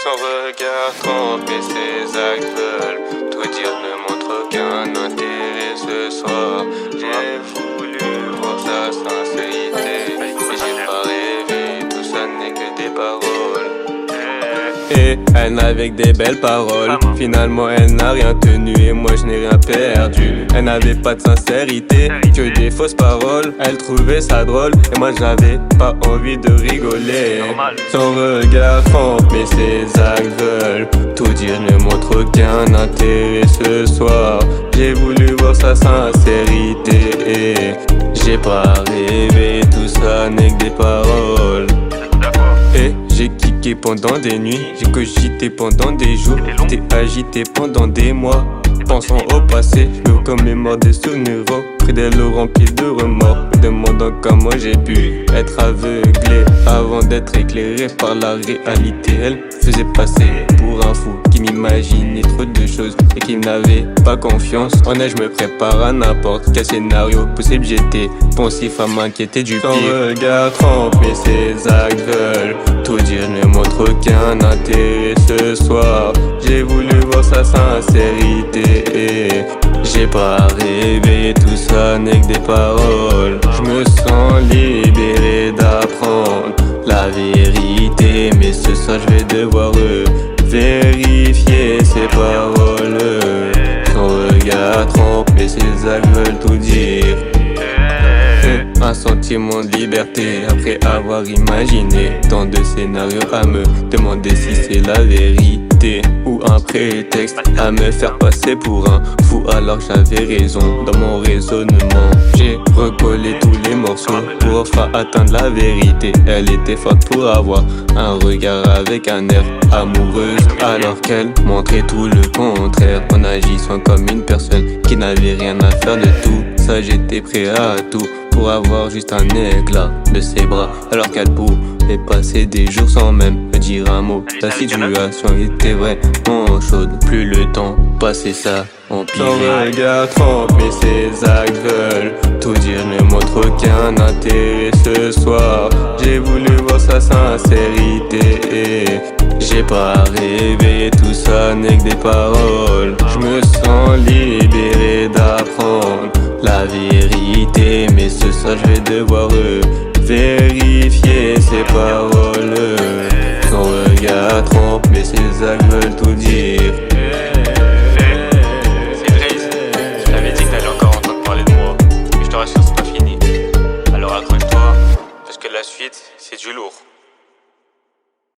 Son regard trompe et ses actes veulent tout dire, ne montre aucun intérêt ce soir. J'ai voulu voir sa sincérité, mais j'ai pas rêvé, tout ça n'est que des paroles. Et elle n'avait que des belles paroles, finalement elle n'a rien tenu et moi je n'ai rien perdu. Elle n'avait pas de sincérité, que des fausses paroles. Elle trouvait ça drôle et moi j'avais pas envie de rigoler. Son regard trompe mais ses actes veulent tout dire, ne montre aucun intérêt ce soir. J'ai voulu voir sa sincérité et j'ai pas rêvé, tout ça n'est que des paroles. Et j'ai kické pendant des nuits, j'ai cogité pendant des jours, j'étais agité pendant des mois. Pensant au passé, je me commémore des souvenirs auprès d'elle remplis de remords, me demandant comment j'ai pu être aveuglé avant d'être éclairé par la réalité. Elle faisait passer pour un fou qui m'imaginait trop de choses et qui n'avait pas confiance en elle. Je me prépare à n'importe quel scénario possible, j'étais pensif à m'inquiéter du pire. Son regard trompe et ses actes veulent tout dire, ne montre aucun intérêt ce soir. J'ai voulu voir sa sincérité et j'ai pas rêvé, tout ça n'est que des paroles. Je me sens libéré d'apprendre la vérité, mais ce soir je vais devoir vérifier ses paroles. Son regard trompe et ses actes veulent tout dire. Un sentiment de liberté après avoir imaginé tant de scénarios à me demander si c'est la vérité ou un prétexte à me faire passer pour un fou alors que j'avais raison dans mon raisonnement. J'ai recollé tous les morceaux pour enfin atteindre la vérité. Elle était forte pour avoir un regard avec un air amoureuse alors qu'elle montrait tout le contraire en agissant comme une personne qui n'avait rien à faire de tout ça. J'étais prêt à tout pour avoir juste un éclat de ses bras alors qu'elle pouvait passer des jours sans même me dire un mot. La situation était vraiment chaude, plus le temps passait, ça empirait. Son regard trompe et ses actes veulent tout dire, ne montre aucun intérêt ce soir. J'ai voulu voir sa sincérité et j'ai pas rêvé, tout ça n'est que des paroles. Je me sens libéré d'apprendre la vérité, mais ce soir je vais devoir vérifier ses paroles. Son regard trompe mais ses actes veulent tout dire. C'est Dries, je t'avais dit que t'allais encore entendre parler de moi, mais je te rassure c'est pas fini. Alors accroche-toi, parce que la suite c'est du lourd.